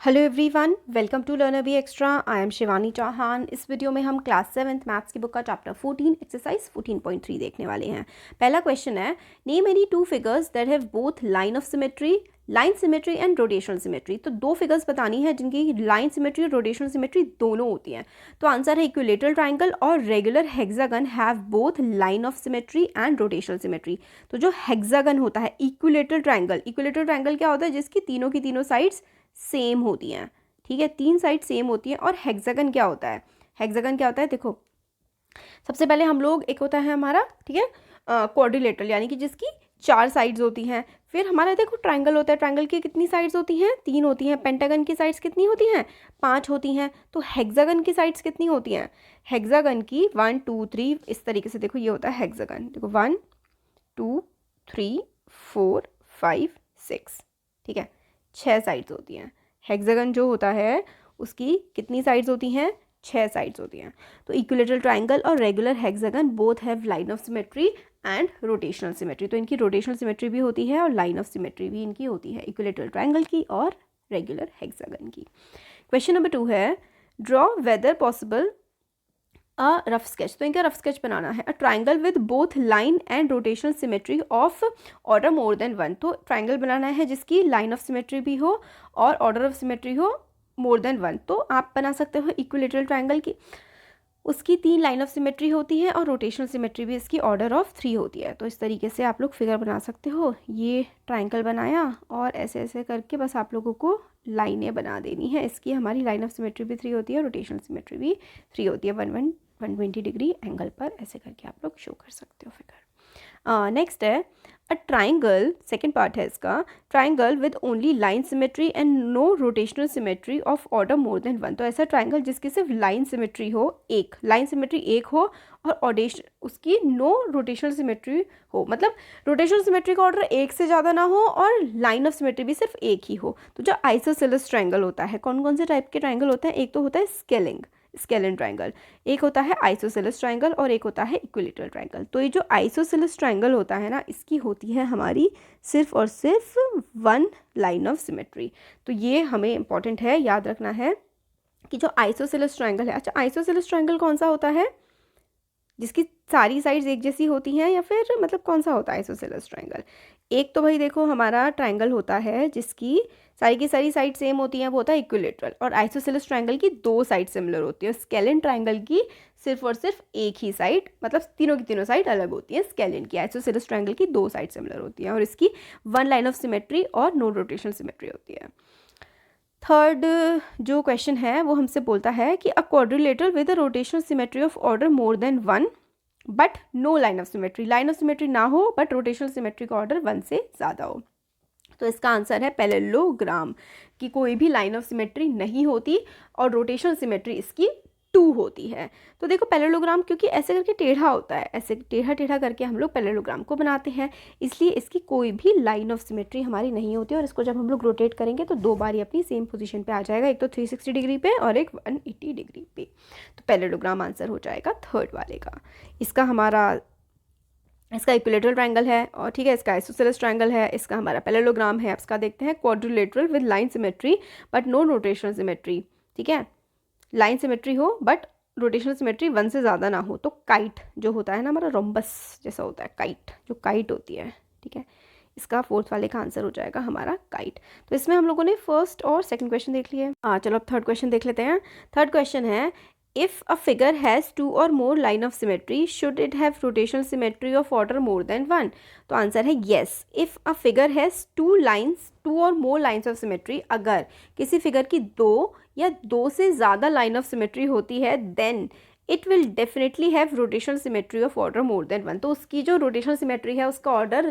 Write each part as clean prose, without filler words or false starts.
Hello everyone, welcome to learner B extra. I am Shivani Chauhan. इस video में हम class 7th maths की book का चैप्टर 14 एक्सरसाइज 14.3 देखने वाले हैं। पहला क्वेश्चन है, name any two figures that have both line of symmetry and rotational symmetry. तो दो फिगर्स बतानी है जिनकी लाइन सिमेट्री और रोटेशनल सिमेट्री दोनों होती हैं। तो आंसर है इक्विलेटरल ट्राइंगल और regular hexagon have both line of symmetry and rotational symmetry. तो जो हेक्सागन होता है, इक्विलेटरल ट्राइंगल क्या होता है? जिसकी तीनों की तीनों साइड्स सेम होती हैं। ठीक है, तीन साइड सेम होती हैं। और हेक्सागन क्या होता है? देखो, सबसे पहले हम लोग, एक होता है हमारा, ठीक है, क्वाड्रिलेटरल, यानी कि जिसकी चार साइड्स होती हैं। फिर हमारा देखो ट्राइंगल होता है, ट्राइंगल की कितनी साइड्स होती हैं? तीन होती हैं। पेंटागन की साइड्स कितनी होती हैं? पांच होती हैं। तो हेक्सागन की साइड्स कितनी होती हैं? हेक्सागन की 1 2 3, इस तरीके से देखो, ये होता है हेक्सागन। देखो 1 2 3 4 5 6, ठीक है, 6 साइड्स होती हैं। हेक्सागन जो होता है उसकी कितनी साइड्स होती हैं? 6 साइड्स होती हैं। तो इक्विलेटरल ट्राइंगल और regular hexagon both have line of symmetry and rotational symmetry. तो इनकी रोटेशनल सिमेट्री भी होती है और लाइन ऑफ सिमेट्री भी इनकी होती है, इक्विलेटरल ट्राइंगल की और रेगुलर हेक्सागन की। क्वेश्चन नंबर 2 है, draw whether possible a rough sketch. तो इनका रफ स्केच बनाना है। A triangle with both line and rotational symmetry of order more than 1। तो ट्राइंगल बनाना है जिसकी लाइन ऑफ सिमेट्री भी हो और ऑर्डर ऑफ सिमेट्री हो मोर देन 1। तो आप बना सकते हो इक्विलेटरल ट्राइंगल की, उसकी 3 लाइन ऑफ सिमेट्री होती है और रोटेशनल सिमेट्री भी इसकी ऑर्डर ऑफ 3 होती है। तो इस तरीके से आप लोग फिगर बना सकते हो। ये ट्राइंगल बनाया और ऐसे ऐसे करके बस आप लोगों को लाइनें बना देनी है। इसकी हमारी लाइन ऑफ सिमेट्री भी 3 होती है, रोटेशनल सिमेट्री भी 3 होती है। 120 डिग्री एंगल पर ऐसे करके आप लोग शो कर सकते हो फिगर। नेक्स्ट है, अ ट्राइंगल, सेकेंड पार्ट है इसका, triangle with only line symmetry and no rotational symmetry of order more than 1। तो ऐसा ट्राइंगल जिसकी सिर्फ लाइन सिमेट्री हो, एक लाइन सिमेट्री एक हो और उसकी नो रोटेशनल सिमेट्री हो, मतलब रोटेशनल सिमेट्री का ऑर्डर एक से ज़्यादा ना हो और लाइन ऑफ सिमेट्री भी सिर्फ एक ही हो। तो जो आइसोसेलेस ट्राइंगल होता है, कौन कौन से टाइप के ट्राइंगल होते हैं? एक तो होता है स्केलिन ट्राइंगल, एक होता है आइसोसेलेस ट्राइंगल और एक होता है इक्विलेटरल ट्राइंगल। तो ये जो आइसोसेलेस ट्राइंगल होता है ना, इसकी होती है हमारी सिर्फ और सिर्फ 1 लाइन ऑफ सिमेट्री। तो ये हमें इंपॉर्टेंट है, याद रखना है कि जो आइसोसेलेस ट्राइंगल है, अच्छा आइसोसेलेस ट्राइंगल कौन सा होता है? जिसकी सारी साइड्स एक जैसी होती हैं, या फिर मतलब कौन सा होता है आइसोसेलेस ट्राइंगल? एक तो भाई देखो हमारा ट्राइंगल होता है जिसकी सारी की सारी साइड सेम होती हैं, वो होता है इक्विलेटरल। और आइसोसेलेस ट्राइंगल की 2 साइड सिमिलर होती है। स्केलिन ट्राइंगल की सिर्फ और सिर्फ एक ही साइड, मतलब तीनों की तीनों साइड अलग होती है स्केलिन की। आइसोसेलेस ट्राइंगल की 2 साइड सिमिलर होती हैं और इसकी 1 लाइन ऑफ सिमेट्री और नो रोटेशनल सिमेट्री होती है। थर्ड जो क्वेश्चन है वो हमसे बोलता है कि a quadrilateral with a rotational symmetry of order more than 1 but no line of symmetry. Line of symmetry ना हो बट रोटेशनल सिमेट्री का ऑर्डर 1 से ज़्यादा हो। तो इसका आंसर है पैरेललोग्राम, कि कोई भी लाइन ऑफ सिमेट्री नहीं होती और रोटेशनल सिमेट्री इसकी 2 होती है। तो देखो पैरेललोग्राम क्योंकि ऐसे करके टेढ़ा होता है, ऐसे टेढ़ा टेढ़ा करके हम लोग पैरेललोग्राम को बनाते हैं, इसलिए इसकी कोई भी लाइन ऑफ सिमेट्री हमारी नहीं होती। और इसको जब हम लोग रोटेट करेंगे तो 2 बार ही अपनी सेम पोजीशन पे आ जाएगा, एक तो 360 डिग्री पे और एक 180 डिग्री पे। तो पैरेललोग्राम आंसर हो जाएगा थर्ड वाले का। इसका इक्विलेटरल ट्राइंगल है और ठीक है, इसका आइसोसेलेस ट्राइंगल है, इसका हमारा पैरेललोग्राम है। अब इसका देखते हैं quadrilateral with line symmetry but no rotational symmetry. ठीक है, लाइन सिमेट्री हो बट रोटेशनल सिमेट्री 1 से ज़्यादा ना हो। तो काइट जो होता है ना हमारा, रोम्बस जैसा होता है काइट, जो काइट होती है, ठीक है, इसका फोर्थ वाले का आंसर हो जाएगा हमारा काइट। तो इसमें हम लोगों ने फर्स्ट और सेकंड क्वेश्चन देख लिए। चलो अब थर्ड क्वेश्चन देख लेते हैं। थर्ड क्वेश्चन है, if a figure has 2 or more line of symmetry should it have rotational symmetry of order more than 1? तो आंसर है yes। if a figure has 2 or more lines of symmetry, अगर किसी figure की 2 या 2 से ज़्यादा line of symmetry होती है then it will definitely have rotational symmetry of order more than 1। तो उसकी जो रोटेशनल सिमेट्री है उसका ऑर्डर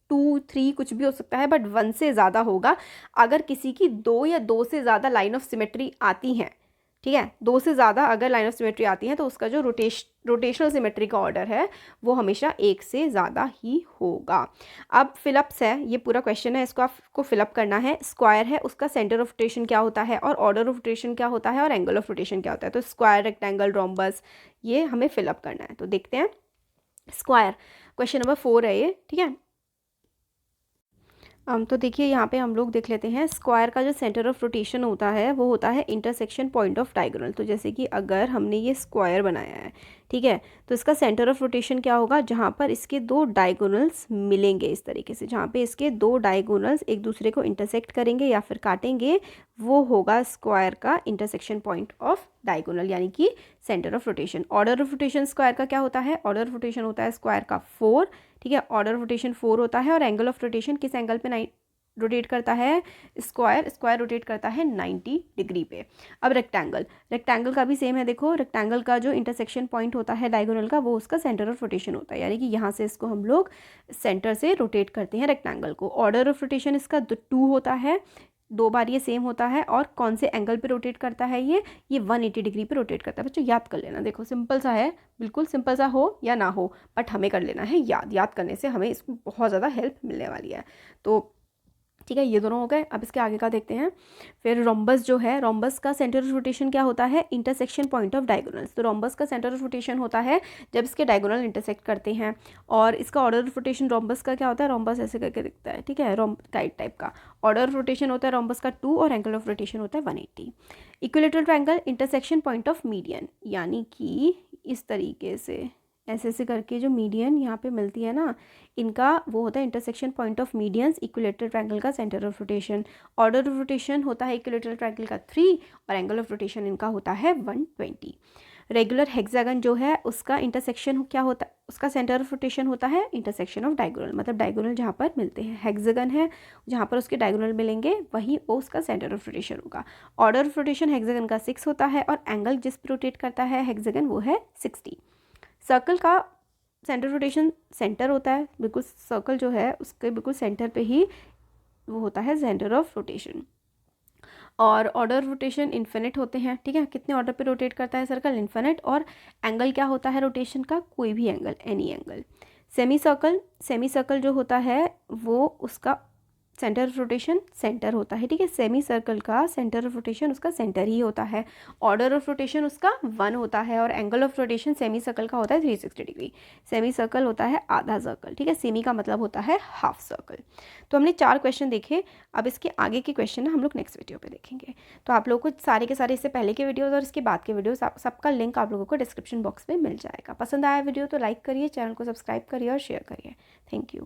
2 3 कुछ भी हो सकता है बट 1 से ज़्यादा होगा। अगर किसी की 2 या 2 से ज़्यादा लाइन ऑफ सिमेट्री आती हैं, ठीक है, 2 से ज़्यादा अगर लाइन ऑफ सिमेट्री आती है तो उसका जो रोटेशनल सिमेट्री का ऑर्डर है वो हमेशा 1 से ज़्यादा ही होगा। अब फिलअप्स है, ये पूरा क्वेश्चन है, इसको आपको फिलअप करना है। स्क्वायर है, उसका सेंटर ऑफ रोटेशन क्या होता है और ऑर्डर ऑफ रोटेशन क्या होता है और एंगल ऑफ रोटेशन क्या होता है। तो स्क्वायर, रेक्टेंगल, रोम्बस, ये हमें फिलअप करना है। तो देखते हैं। स्क्वायर क्वेश्चन नंबर 4 है ये, ठीक है। तो देखिए यहाँ पे हम लोग देख लेते हैं स्क्वायर का जो सेंटर ऑफ रोटेशन होता है वो होता है इंटरसेक्शन पॉइंट ऑफ डायगोनल। तो जैसे कि अगर हमने ये स्क्वायर बनाया है, ठीक है, तो इसका सेंटर ऑफ रोटेशन क्या होगा, जहाँ पर इसके दो डायगोनल्स मिलेंगे, इस तरीके से जहाँ पे इसके दो डायगोनल्स एक दूसरे को इंटरसेक्ट करेंगे या फिर काटेंगे, वो होगा स्क्वायर का इंटरसेक्शन पॉइंट ऑफ डायगोनल, यानी कि centre of rotation. Order of rotation square का क्या होता है, ऑर्डर ऑफ रोटेशन होता है स्क्वायर का 4, ठीक है, ऑर्डर ऑफ रोटेशन 4 होता है। और एंगल ऑफ रोटेशन किस एंगल पे रोटेट करता है, स्क्वायर रोटेट करता है 90 डिग्री पे। अब रेक्टेंगल का भी सेम है, देखो रेक्टेंगल का जो इंटरसेक्शन पॉइंट होता है डायगोनल का वो उसका सेंटर ऑफ रोटेशन होता है, यानी कि यहाँ से इसको हम लोग सेंटर से रोटेट करते हैं रेक्टेंगल को। ऑर्डर ऑफ रोटेशन इसका 2 होता है, 2 बार ये सेम होता है। और कौन से एंगल पे रोटेट करता है ये 180 डिग्री पे रोटेट करता है। बच्चों याद कर लेना, देखो सिंपल सा है, बिल्कुल सिंपल सा हो या ना हो, बट हमें कर लेना है याद करने से हमें इसमें बहुत ज़्यादा हेल्प मिलने वाली है। तो ठीक है, ये दोनों हो गए। अब इसके आगे का देखते हैं। फिर रोम्बस जो है, रोम्बस का सेंटर ऑफ रोटेशन क्या होता है, इंटरसेक्शन पॉइंट ऑफ डायगोनल्स। तो रोम्बस का सेंटर ऑफ रोटेशन होता है जब इसके डायगोनल इंटरसेक्ट करते हैं। और इसका ऑर्डर ऑफ रोटेशन रोम्बस का क्या होता है, रोम्बस ऐसे करके दिखता है, ठीक है, रोम्बॉइड टाइप का। ऑर्डर ऑफ रोटेशन होता है रोम्बस का 2 और एंगल ऑफ रोटेशन होता है 180। Equilateral triangle intersection point of median, यानी कि इस तरीके से ऐसे करके जो मीडियन यहाँ पे मिलती है ना, इनका वो होता है intersection point of medians, equilateral triangle का centre of rotation. Order of rotation होता है इक्विलेटरल ट्रायंगल का 3 और एंगल ऑफ रोटेशन इनका होता है 120। रेगुलर हेक्सागन जो है उसका इंटरसेक्शन क्या होता है, उसका सेंटर ऑफ रोटेशन होता है इंटरसेक्शन ऑफ डायगोनल, मतलब डायगोनल जहाँ पर मिलते हैं। हेक्सागन है जहाँ पर उसके डायगोनल मिलेंगे वही वो उसका सेंटर ऑफ रोटेशन होगा। ऑर्डर ऑफ रोटेशन हेक्सागन का 6 होता है और एंगल जिस पर रोटेट करता है हेक्सागन वो है 60। सर्कल का सेंटर रोटेशन सेंटर होता है, बिल्कुल सर्कल जो है उसके बिल्कुल सेंटर पे ही वो होता है सेंटर ऑफ रोटेशन। और ऑर्डर रोटेशन इन्फिनिट होते हैं, ठीक है, कितने ऑर्डर पे रोटेट करता है सर्कल, इन्फिनिट। और एंगल क्या होता है रोटेशन का, कोई भी angle, any angle. Semi circle जो होता है वो उसका सेंटर ऑफ रोटेशन सेंटर होता है, ठीक है, सेमी सर्कल का सेंटर ऑफ रोटेशन उसका सेंटर ही होता है। ऑर्डर ऑफ रोटेशन उसका 1 होता है और angle of rotation semi circle का होता है 360 डिग्री। सेमी सर्कल होता है आधा सर्कल, ठीक है, सेमी का मतलब होता है हाफ सर्कल। तो हमने 4 क्वेश्चन देखे। अब इसके आगे के क्वेश्चन हम लोग नेक्स्ट वीडियो पे देखेंगे। तो आप लोगों को सारे के सारे इससे पहले के वीडियोज़ और इसके बाद के वीडियोज़ सबका लिंक आप लोगों को डिस्क्रिप्शन बॉक्स में मिल जाएगा। पसंद आया वीडियो तो लाइक करिए, चैनल को सब्सक्राइब करिए और शेयर करिए। Thank you.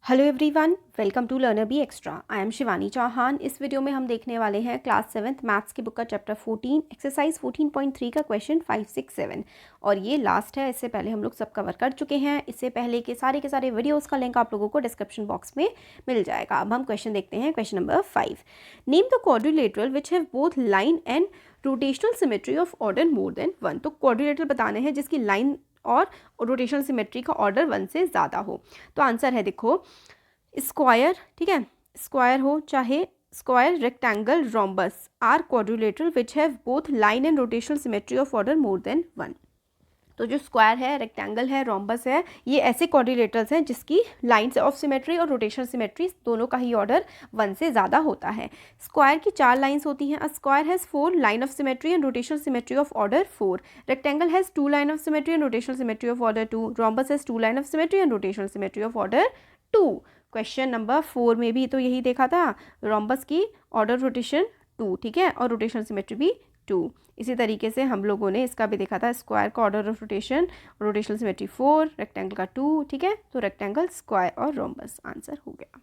Hello everyone, welcome to learner B extra. I am Shivani Chauhan. इस वीडियो में हम देखने वाले हैं क्लास 7th मैथ्स की बुक का चैप्टर 14 एक्सरसाइज 14.3 का क्वेश्चन 5, 6, 7 और ये लास्ट है। इससे पहले हम लोग सब कवर कर चुके हैं। इससे पहले के सारे वीडियोस का लिंक आप लोगों को डिस्क्रिप्शन बॉक्स में मिल जाएगा। अब हम क्वेश्चन देखते हैं। Question number 5, name the quadrilateral which have both line and rotational symmetry of order more than 1। तो क्वाड्रिलेटरल बताने हैं जिसकी लाइन और रोटेशनल सिमेट्री का ऑर्डर 1 से ज़्यादा हो। तो आंसर है, देखो, स्क्वायर, ठीक है, स्क्वायर हो चाहे square, rectangle, rhombus are quadrilateral which have both line and rotational symmetry of order more than 1। तो जो स्क्वायर है, रेक्टेंगल है, रोम्बस है, ये ऐसे क्वाड्रिलेटरल्स हैं जिसकी लाइन्स ऑफ सिमेट्री और रोटेशनल सिमेट्री दोनों का ही ऑर्डर 1 से ज़्यादा होता है। स्क्वायर की 4 लाइन्स होती हैं। A square has 4 line of symmetry and rotational symmetry of order 4। Rectangle has 2 line of symmetry and rotational symmetry of order 2। Rhombus has 2 line of symmetry and rotational symmetry of order 2। Question number 4 में भी तो यही देखा था, rhombus की order rotation 2, ठीक है, और रोटेशनल सिमेट्री भी 2। इसी तरीके से हम लोगों ने इसका भी देखा था, स्क्वायर का order of rotation, rotational symmetry 4, rectangle का 2, ठीक है। तो रेक्टेंगल, स्क्वायर और रोम्बस आंसर हो गया।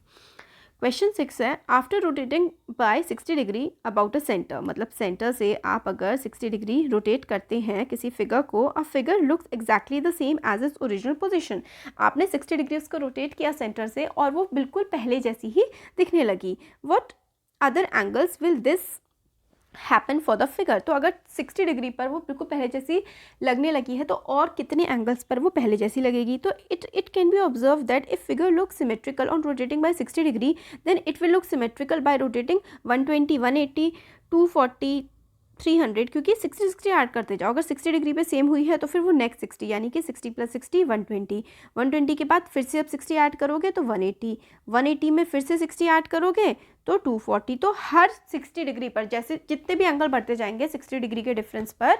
क्वेश्चन 6 है, after rotating by 60 degree about a centre, मतलब सेंटर से आप अगर 60 डिग्री रोटेट करते हैं किसी फिगर को, a figure looks exactly the same as its original position. आपने 60 डिग्री उसको रोटेट किया सेंटर से और वो बिल्कुल पहले जैसी ही दिखने लगी। What other angles will this happen for the figure. तो अगर 60 डिग्री पर वो बिल्कुल पहले जैसी लगने लगी है तो और कितने एंगल्स पर वो पहले जैसी लगेगी। तो it can be observe that if figure look symmetrical on rotating by 60 degree then it will look symmetrical by rotating 120, 180, 240, 300, क्योंकि 60 ऐड करते जाओ। अगर 60 डिग्री पे सेम हुई है तो फिर वो नेक्स्ट 60, यानी कि 60 + 60 120, 120 के बाद फिर से अब 60 ऐड करोगे तो 180, 180 में फिर से 60 ऐड करोगे तो 240। तो हर 60 डिग्री पर जैसे जितने भी एंगल बढ़ते जाएंगे 60 डिग्री के डिफरेंस पर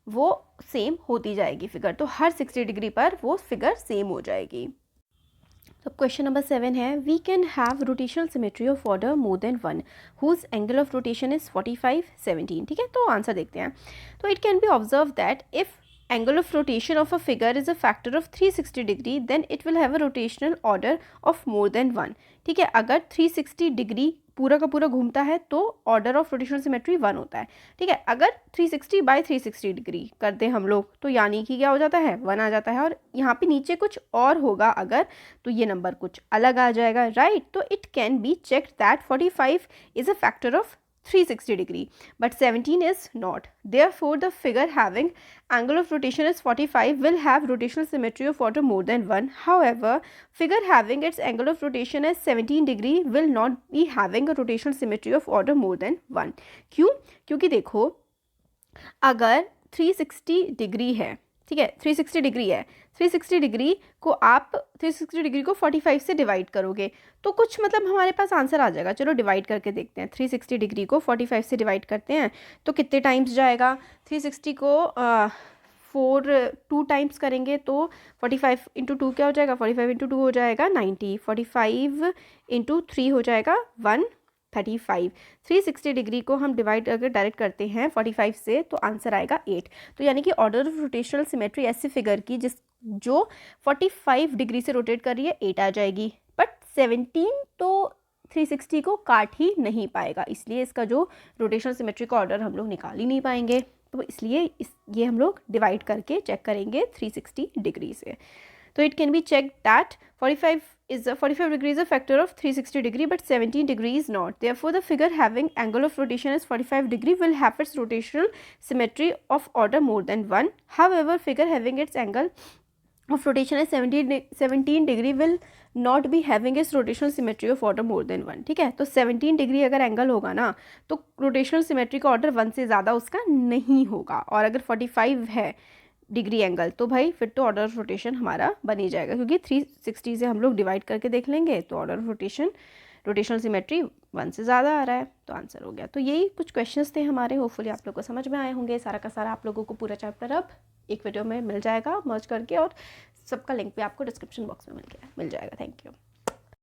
वो सेम होती जाएगी फिगर। तो हर 60 डिग्री पर वो फिगर सेम हो जाएगी। तो क्वेश्चन नंबर 7 है, we can have rotational symmetry of order more than 1 whose angle of rotation is 45, 17. ठीक है, तो आंसर देखते हैं. तो it can be observe that if angle of rotation of a figure is a factor of 360 degree then it will have a rotational order of more than 1. ठीक है, अगर 360 degree पूरा का पूरा घूमता है तो ऑर्डर ऑफ रोटेशनल सिमेट्री 1 होता है. ठीक है, अगर 360 बाई 360 डिग्री कर दें हम लोग तो यानी कि क्या हो जाता है, 1 आ जाता है. और यहाँ पे नीचे कुछ और होगा अगर, तो ये नंबर कुछ अलग आ जाएगा, राइट. तो it can be checked that 45 is a factor of 360 degree but 17 is not. Therefore the figure having angle of rotation is 45 will have rotational symmetry of order more than 1. However, figure having its angle of rotation as 17 degree will not be having a rotational symmetry of order more than 1. क्यों? क्योंकि देखो अगर 360 degree है, ठीक है, 360 degree है, 360 degree को आप 360 डिग्री को 45 से डिवाइड करोगे तो कुछ मतलब हमारे पास आंसर आ जाएगा. चलो डिवाइड करके देखते हैं. 360 डिग्री को 45 से डिवाइड करते हैं तो कितने टाइम्स जाएगा. 360 को 2 टाइम्स करेंगे तो 45 इंटू 2 क्या हो जाएगा, 45 इंटू 2 हो जाएगा 90, 45 इंटू 3 हो जाएगा 135. 360 डिग्री को हम डिवाइड अगर डायरेक्ट करते हैं 45 से तो आंसर आएगा 8. तो यानी कि ऑर्डर ऑफ रोटेशनल सिमेट्री ऐसे फिगर की जो 45 डिग्री से रोटेट कर रही है 8 आ जाएगी. बट 17 तो 360 को काट ही नहीं पाएगा, इसलिए इसका जो रोटेशनल सिमेट्री का ऑर्डर हम लोग निकाल ही नहीं पाएंगे. तो इसलिए ये हम लोग डिवाइड करके चेक करेंगे 360 डिग्री से. तो it can be check that 45 degree is a factor of 360 degree but 17 degree is not. Therefore the figure having angle of rotation as 45 degree will have its rotational symmetry of order more than 1. However, figure having its angle of rotation as 17 degree will not be having its rotational symmetry of order more than 1. ठीक है, तो 17 degree अगर angle होगा ना तो rotational symmetry का order 1 से ज़्यादा उसका नहीं होगा. और अगर 45 है डिग्री एंगल तो भाई फिर तो ऑर्डर ऑफ रोटेशन हमारा बन ही जाएगा, क्योंकि 360 से हम लोग डिवाइड करके देख लेंगे तो ऑर्डर ऑफ रोटेशनल सिमेट्री 1 से ज़्यादा आ रहा है, तो आंसर हो गया. तो यही कुछ क्वेश्चंस थे हमारे. होपफुली आप लोग को समझ में आए होंगे. सारा का सारा आप लोगों को पूरा चैप्टर अब एक वीडियो में मिल जाएगा मर्ज करके, और सबका लिंक भी आपको डिस्क्रिप्शन बॉक्स में मिल जाएगा. Thank you.